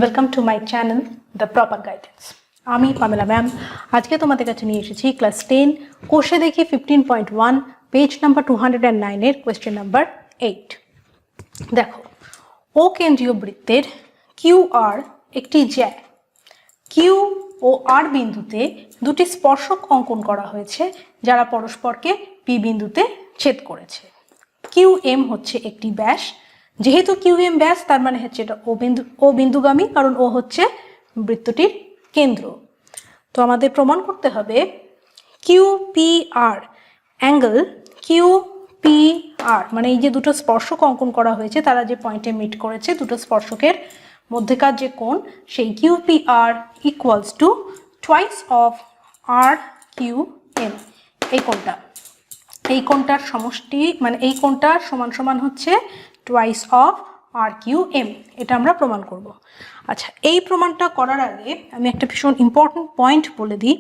Welcome to my channel, The Proper Guidance. আমি Pamela Madam আজকে তোমাদের কাছে নিয়ে এসেছি ক্লাস 10 কোষে দেখি 15.1 পেজ নাম্বার 209 এর কোশ্চেন নাম্বার 8। দেখো, ও কেন্দ্রীয় বৃত্তের QR একটি জ্যা Q ও R বিন্দুতে দুটি স্পর্শক অঙ্কন করা হয়েছে যারা পরস্পরকে P বিন্দুতে ছেদ করেছে। QM হচ্ছে একটি ব্যাস, যেহেতু QM ব্যাস তার মানে হচ্ছে এটা ও বিন্দুগামী, কারণ ও হচ্ছে বৃত্তটির কেন্দ্র। তো আমাদের প্রমাণ করতে হবে QPR অ্যাঙ্গেল QPR মানে এই যে দুটো স্পর্শক অঙ্কন করা হয়েছে তারা যে পয়েন্টে মিট করেছে, দুটো স্পর্শকের মধ্যেকার যে কোণ সেই QPR equals to twice of RQM। এই কোণটার সমষ্টি মানে এই কোণটার সমান সমান হচ্ছে টুয়াইস অফ RQM। এটা আমরা প্রমাণ করব। আচ্ছা, এই প্রমাণটা করার আগে আমি একটা ভীষণ ইম্পর্টেন্ট পয়েন্ট বলে দিই।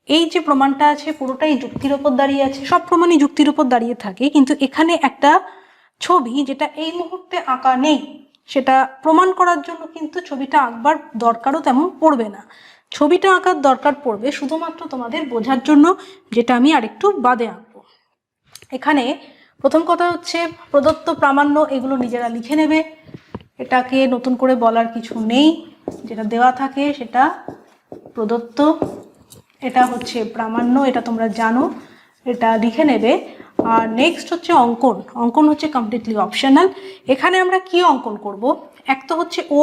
এই যে প্রমাণটা আছে পুরোটাই যুক্তির উপর দাঁড়িয়ে আছে, সব প্রমাণই যুক্তির উপর দাঁড়িয়ে থাকে, কিন্তু এখানে একটা ছবি যেটা এই মুহূর্তে আঁকা নেই সেটা প্রমাণ করার জন্য কিন্তু ছবিটা আঁকবার দরকারও তেমন পড়বে না। ছবিটা আঁকার দরকার পড়বে শুধুমাত্র তোমাদের বোঝার জন্য, যেটা আমি আরেকটু বাদে আঁকবো। এখানে প্রথম কথা হচ্ছে প্রদত্ত প্রামাণ্য এগুলো নিজেরা লিখে নেবে, এটাকে নতুন করে বলার কিছু নেই, যেটা দেওয়া থাকে সেটা প্রদত্ত, এটা হচ্ছে প্রামাণ্য, এটা তোমরা জানো, এটা লিখে নেবে। আর নেক্সট হচ্ছে অঙ্কন হচ্ছে কমপ্লিটলি অপশনাল। এখানে আমরা কি অঙ্কন করব, এক তো হচ্ছে ও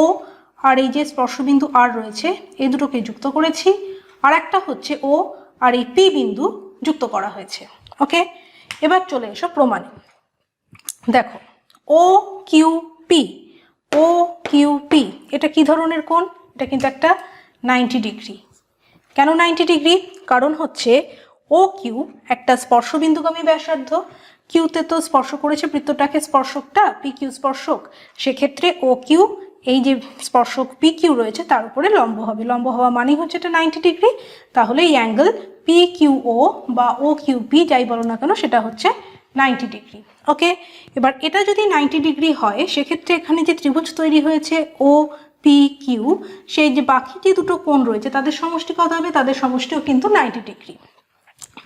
আর এই যে স্পর্শবিন্দু আর রয়েছে এই দুটোকে যুক্ত করেছি, আর একটা হচ্ছে ও আর এই পি বিন্দু যুক্ত করা হয়েছে। ওকে, এবার চলে এসো প্রমাণে। দেখো, ও কিউ পি এটা কি ধরনের কোণ? এটা কিন্তু একটা 90 ডিগ্রি। কেন 90 ডিগ্রি? কারণ হচ্ছে ও কিউ একটা স্পর্শবিন্দুগামী ব্যাসার্ধ, কিউতে তো স্পর্শ করেছে বৃত্তটাকে স্পর্শকটা পি কিউ স্পর্শক, সেক্ষেত্রে ও কিউ এই যে স্পর্শক পি কিউ রয়েছে তার উপরে লম্ব হবে। লম্ব হওয়া মানেই হচ্ছে এটা 90 ডিগ্রি। তাহলে এই অ্যাঙ্গেল পি কিউ ও বা ও কিউ পি যাই বলো না কেন সেটা হচ্ছে 90 ডিগ্রি। ওকে, এবার এটা যদি 90 ডিগ্রি হয় সেক্ষেত্রে এখানে যে ত্রিভুজ তৈরি হয়েছে ও পি কিউ, সেই যে বাকি যে দুটো কোণ রয়েছে তাদের সমষ্টি কত হবে? তাদের সমষ্টিও কিন্তু 90 degree.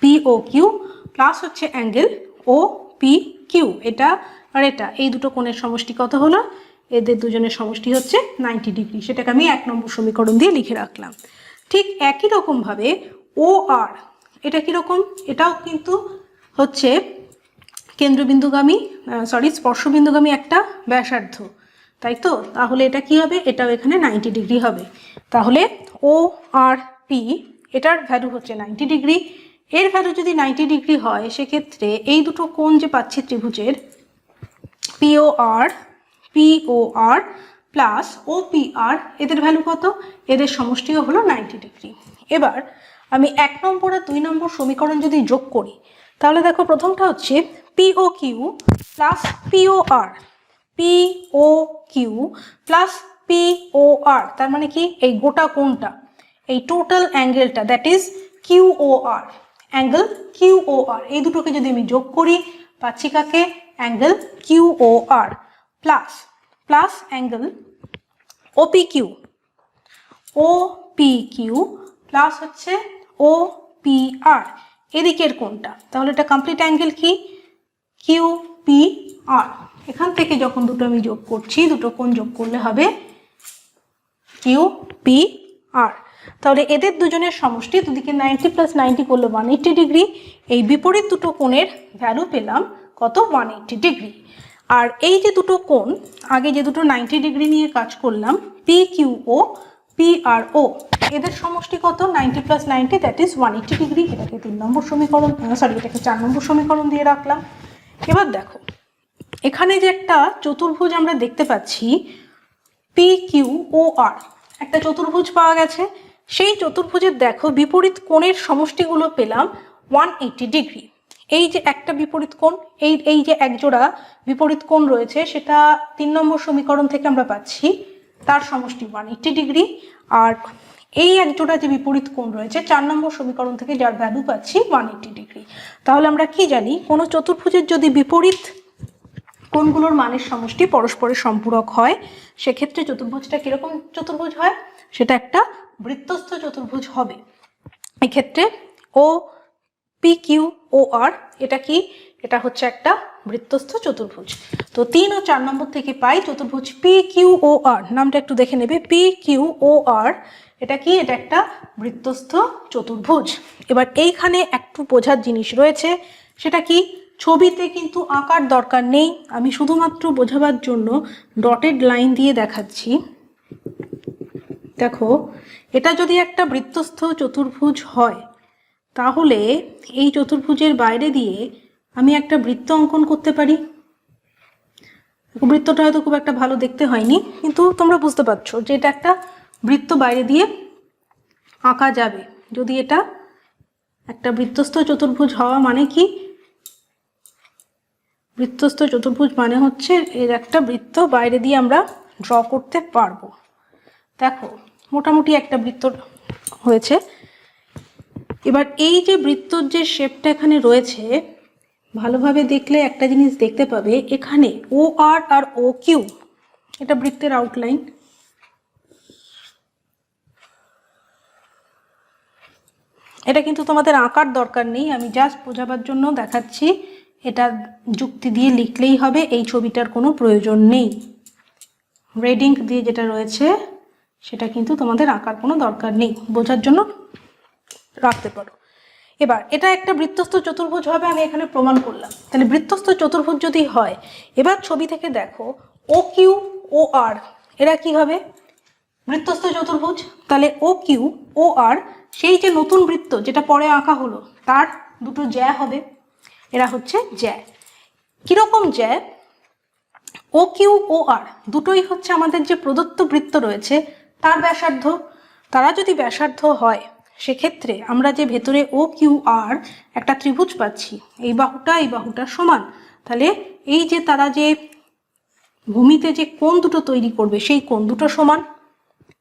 P O Q plus হচ্ছে অ্যাঙ্গেল ও পি কিউ, এটা আর এটা, এই দুটো কোণের সমষ্টি কত হলো? এদের দুজনের সমষ্টি হচ্ছে 90 ডিগ্রি। সেটাকে আমি 1 নম্বর সমীকরণ দিয়ে লিখে রাখলাম। ঠিক একই রকমভাবে ও আর, এটা কীরকম? এটাও কিন্তু হচ্ছে কেন্দ্রবিন্দুগামী স্পর্শবিন্দুগামী একটা ব্যাসার্ধ, তাই তো? তাহলে এটা কি হবে? এটাও এখানে 90 ডিগ্রি হবে। তাহলে ও আর পি এটার ভ্যালু হচ্ছে 90 ডিগ্রি। এর ভ্যালু যদি 90 ডিগ্রি হয় সেক্ষেত্রে এই দুটো কোণ যে পাচ্ছি ত্রিভুজের পিও আর প্লাস OPR এদের ভ্যালু কত? এদের সমষ্টিও হলো 90 ডিগ্রি। এবার আমি 1 নম্বর আর 2 নম্বর সমীকরণ যদি যোগ করি তাহলে দেখো, প্রথমটা হচ্ছে POQ plus POR, POQ plus POR তার মানে কি? এই গোটা কোণটা, এই টোটাল অ্যাঙ্গেলটা, that is QOR, angle QOR, এই দুটোকে যদি আমি যোগ করি পাচ্ছি কাকে? Angle QOR plus angle OPQ plus হচ্ছে OPR এদিকের কোণটা। তাহলে এটা কমপ্লিট অ্যাঙ্গেল কি? QPR। এখান থেকে যখন দুটো আমি যোগ করছি, দুটো কোণ যোগ করলে হবে QPR। তাহলে এদের দুজনের সমষ্টি, দুদিকে 90 প্লাস 90 করলে 180 ডিগ্রি। এই বিপরীত দুটো কোণের ভ্যালু পেলাম কত? 180 ডিগ্রি। আর এই যে দুটো কোণ, আগে যে দুটো 90 ডিগ্রি নিয়ে কাজ করলাম PQO PRO, এদের সমষ্টি কত? 90 প্লাস 90 দ্যাট ইজ 180 ডিগ্রি। এটাকে 3 নম্বর সমীকরণ এটাকে 4 নম্বর সমীকরণ দিয়ে রাখলাম। এবার দেখো, এখানে যে একটা চতুর্ভুজ আমরা দেখতে পাচ্ছি PQOR, একটা চতুর্ভুজ পাওয়া গেছে। সেই চতুর্ভুজের দেখো বিপরীত কোণের সমষ্টিগুলো পেলাম 180 ডিগ্রি। এই যে একটা বিপরীত কোণ, এই যে একজোড়া বিপরীত কোণ রয়েছে সেটা 3 নম্বর সমীকরণ থেকে আমরা পাচ্ছি, তার সমষ্টি 180 ডিগ্রি। আর এই একজোড়া যে বিপরীত কোণ রয়েছে 4 নম্বর সমীকরণ থেকে যার ভ্যালু পাচ্ছি 180 ডিগ্রি। তাহলে আমরা কি জানি? কোনো চতুর্ভুজের যদি বিপরীত কোণগুলোর মানের সমষ্টি পরস্পরের সম্পূরক হয়, সেক্ষেত্রে চতুর্ভুজটা কিরকম চতুর্ভুজ হয়, সেটা একটা বৃত্তস্থ চতুর্ভুজ হবে। এক্ষেত্রে ও পি কিউ ও আর এটা কি, এটা হচ্ছে একটা বৃত্তস্থ চতুর্ভুজ। তো 3 ও 4 নম্বর থেকে পাই চতুর্ভুজ পি কিউ ও আর, নামটা একটু দেখে নেবে, পি কিউ ও আর এটা কি, এটা একটা বৃত্তস্থ চতুর্ভুজ। এবার এইখানে একটু বোঝার জিনিস রয়েছে, সেটা কি, ছবিতে কিন্তু আঁকার দরকার নেই, আমি শুধুমাত্র বোঝাবার জন্য ডটেড লাইন দিয়ে দেখাচ্ছি। দেখো, এটা যদি একটা বৃত্তস্থ চতুর্ভুজ হয়, তাহলে এই চতুর্ভুজের বাইরে দিয়ে আমি একটা বৃত্ত অঙ্কন করতে পারি। বৃত্তটা হয়তো খুব একটা ভালো দেখতে হয়নি, কিন্তু তোমরা বুঝতে পারছো যে এটা একটা বৃত্ত বাইরে দিয়ে আঁকা যাবে। যদি এটা একটা বৃত্তস্থ চতুর্ভুজ হওয়া মানে কি, বৃত্তস্থ চতুর্ভুজ মানে হচ্ছে এর একটা বৃত্ত বাইরে দিয়ে আমরা ড্র করতে পারবো। দেখো, মোটামুটি একটা বৃত্ত হয়েছে। এবার এই যে বৃত্তর যে শেপটা এখানে রয়েছে, ভালোভাবে দেখলে একটা জিনিস দেখতে পাবে, এখানে ও আর আর ও কিউ এটা বৃত্তের আউটলাইন। এটা কিন্তু তোমাদের আঁকার দরকার নেই, আমি জাস্ট বোঝাবার জন্য দেখাচ্ছি, এটা যুক্তি দিয়ে লিখলেই হবে, এই ছবিটার কোনো প্রয়োজন নেই। রেড ইঙ্ক দিয়ে যেটা রয়েছে সেটা কিন্তু তোমাদের আঁকার কোনো দরকার নেই, বোঝার জন্য রাখতে পারো। এবার এটা একটা বৃত্তস্থ চতুর্ভুজ হবে, আমি এখানে প্রমাণ করলাম। তাহলে বৃত্তস্থ চতুর্ভুজ যদি হয়, এবার ছবি থেকে দেখো ও কিউ ও আর এরা কি হবে, বৃত্তস্থ চতুর্ভুজ। তাহলে ও কিউ ও আর সেই যে নতুন বৃত্ত যেটা পরে আঁকা হলো তার দুটো জ্যা হবে, এরা হচ্ছে জ্যা। কিরকম জ্যা, ও কিউ ও আর দুটোই হচ্ছে আমাদের যে প্রদত্ত বৃত্ত রয়েছে তার ব্যাসার্ধ। তারা যদি ব্যাসার্ধ হয়, সেক্ষেত্রে আমরা যে ভেতরে ও কিউ আর একটা ত্রিভুজ পাচ্ছি, এই বাহুটা সমান, তাহলে এই যে তারা যে ভূমিতে যে কোণ দুটো তৈরি করবে সেই কোণ দুটো সমান।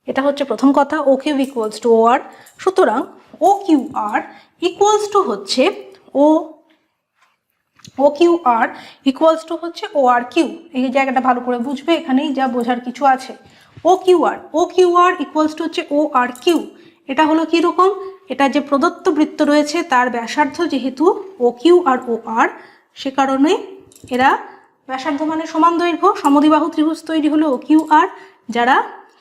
এটা হচ্ছে প্রথম কথা, ও কিউ ইকুয়ালস টু ও আর। সুতরাং ও কিউ আর ইকুয়ালস টু হচ্ছে O Q R equals to হচ্ছে ও আর কিউ। এই জায়গাটা ভালো করে বুঝবে, এখানেই যা বোঝার কিছু আছে। ও কিউ আর ইকুয়ালস টু হচ্ছে ও আর কিউ। এটা হলো কি রকম, এটা যে প্রদত্ত বৃত্ত রয়েছে তার ব্যাসার্ধ যেহেতু ও কিউ আর ও আর, সে কারণে এরা ব্যাসার্ধ মানে সমান দৈর্ঘ্য, সমদ্বিবাহু ত্রিভুজ তৈরি হলো ও কিউ আর, যারা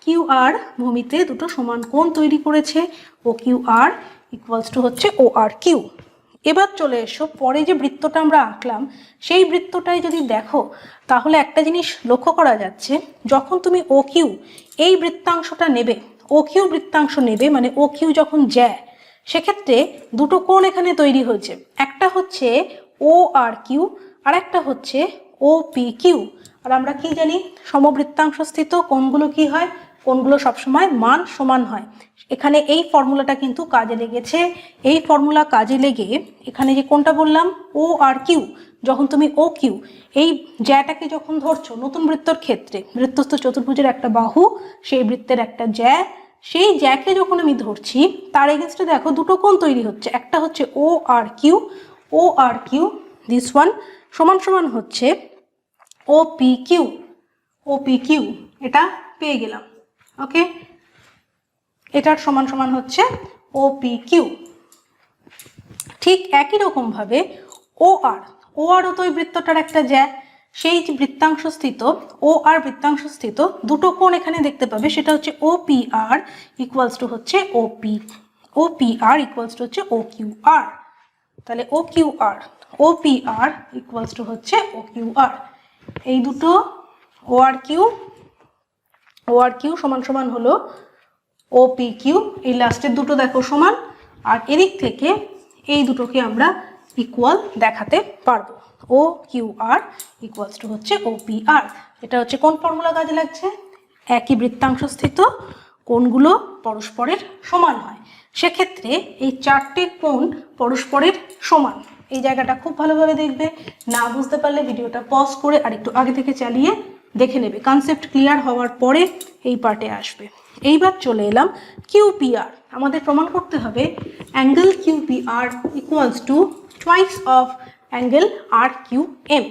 কিউ আর ভূমিতে দুটো সমান কোণ তৈরি করেছে। ও কিউ আর ইকুয়ালস টু হচ্ছে ও আর কিউ। এবার চলে এসো, পরে যে বৃত্তটা আমরা আঁকলাম সেই বৃত্তটাই যদি দেখো, তাহলে একটা জিনিস লক্ষ্য করা যাচ্ছে, যখন তুমি ও কিউ এই বৃত্তাংশটা নেবে, ও কিউ বৃত্তাংশ নেবে মানে ও কিউ যখন জ্যা, সেক্ষেত্রে দুটো কোণ এখানে তৈরি হয়েছে, একটা হচ্ছে ও আর কিউ আর একটা হচ্ছে ও পি কিউ। আর আমরা কি জানি, সমবৃত্তাংশ স্থিত কোণগুলো কি হয়, কোণগুলো সবসময় মান সমান হয়। এখানে এই ফর্মুলাটা কিন্তু কাজে লেগেছে, এই ফর্মুলা কাজে লেগে এখানে যে কোণটা বললাম ও আর কিউ, যখন তুমি ও কিউ এই জ্যাটাকে যখন ধরছো নতুন বৃত্তর ক্ষেত্রে, বৃত্তস্থ চতুর্ভুজের একটা বাহু, সেই বৃত্তের একটা জ্যা, সেই জ্যাকে যখন আমি ধরছি তার এগেনস্টে দেখো দুটো কোণ তৈরি হচ্ছে, একটা হচ্ছে ও আর কিউ দিস ওয়ান সমান সমান হচ্ছে ও পি কিউ, এটা পেয়ে গেলাম। ওকে, এটার সমান সমান হচ্ছে ও পি কিউ। ঠিক একই রকম ভাবে ও আরও তো ওই বৃত্তটার একটা জ্যা, সেই যে বৃত্তাংশ স্থিত ও আর বৃত্তাংশ স্থিত দুটো কোণ এখানে দেখতে পাবে, সেটা হচ্ছে O P R equals to হচ্ছে O P R equals to হচ্ছে ও কিউ আর। তাহলে O P R equals to হচ্ছে ও কিউ আর। এই দুটো ও আর কিউ সমান সমান হলো ও পি কিউ, এই লাস্টের দুটো দেখো সমান, আর এদিক থেকে এই দুটোকে আমরা ইকুয়াল দেখাতে পারবো। ও কিউ আর ইকুয়ালস টু হচ্ছে ও পি আর। এটা হচ্ছে কোন ফর্মুলা কাজে লাগছে, একই বৃত্তাংশ স্থিত কোণগুলো পরস্পরের সমান হয়, সেক্ষেত্রে এই চারটে কোণ পরস্পরের সমান। এই জায়গাটা খুব ভালোভাবে দেখবে, না বুঝতে পারলে ভিডিওটা পজ করে আর একটু আগে থেকে চালিয়ে দেখে নেবে, কনসেপ্ট ক্লিয়ার হওয়ার পরে এই পার্টে আসবে। এইবার চলে এলাম কিউপিআর। আমাদের প্রমাণ করতে হবে angle QPR equals to twice of angle R Q M.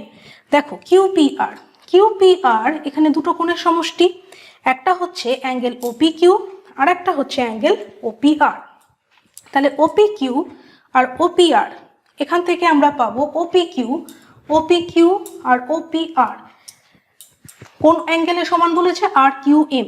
দেখো কিউপিআর, কিউপিআর এখানে দুটো কোণের সমষ্টি, একটা হচ্ছে অ্যাঙ্গেল ওপিকিউ আর একটা হচ্ছে অ্যাঙ্গেল ওপিআর। তাহলে ওপিকিউ আর ওপিআর, এখান থেকে আমরা পাবো ওপিকিউ, ওপিকিউ আর ওপিআর কোন অ্যাঙ্গেলের সমান বলেছে? আর কিউ এম।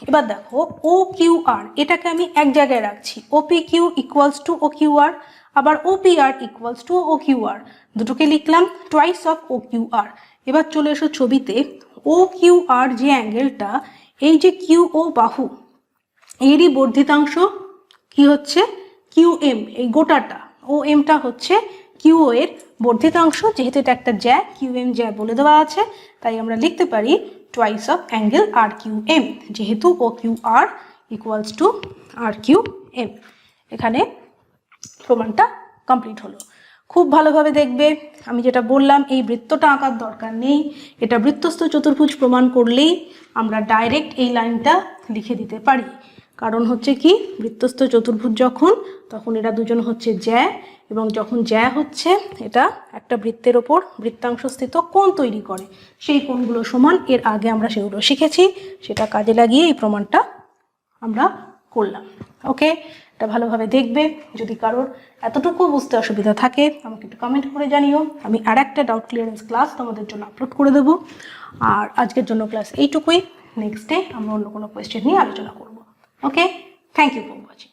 এবার দেখো ও কিউ আর, এটাকে আমি এক জায়গায় রাখছি, OP Q equals to O Q R, আবার OPR equals to O Q R, দুটোকে লিখলাম twice of O Q R. এবার চলে এসো ছবিতে, ও কিউ আর যে অ্যাঙ্গেলটা, এই যে কিউ ও বাহু, এরই বর্ধিতাংশ কি হচ্ছে? কিউ এম, এই গোটাটা ও এমটা হচ্ছে কিউ ও এর বর্ধিতাংশ। যেহেতু এটা একটা জ্যা, কিউ এম জ্যা বলে দেওয়া আছে, তাই আমরা লিখতে পারি twice of angle R Q M, যেহেতু O Q R equals to R Q M. এখানে প্রমাণটা কমপ্লিট হলো। খুব ভালোভাবে দেখবে, আমি যেটা বললাম এই বৃত্তটা আঁকার দরকার নেই, এটা বৃত্তস্থ চতুর্ভুজ প্রমাণ করলেই আমরা ডাইরেক্ট এই লাইনটা লিখে দিতে পারি। কারণ হচ্ছে কি, বৃত্তস্থ চতুর্ভুজ যখন, তখন এরা দুজন হচ্ছে জ্যা, এবং যখন জ্যা হচ্ছে এটা একটা বৃত্তের ওপর বৃত্তাংশ স্থিত কোণ তৈরি করে, সেই কোণগুলো সমান। এর আগে আমরা সেগুলো শিখেছি, সেটা কাজে লাগিয়ে এই প্রমাণটা আমরা করলাম। ওকে, এটা ভালোভাবে দেখবে। যদি কারোর এতটুকু বুঝতে অসুবিধা থাকে আমাকে একটু কমেন্ট করে জানিও, আমি আর একটা ডাউট ক্লিয়ারেন্স ক্লাস তোমাদের জন্য আপলোড করে দেবো। আর আজকের জন্য ক্লাস এইটুকুই, নেক্সট ডে আমরা অন্য কোনো কোয়েশ্চেন নিয়ে আলোচনা করব। ওকে, থ্যাংক ইউ ফর ওয়াচিং।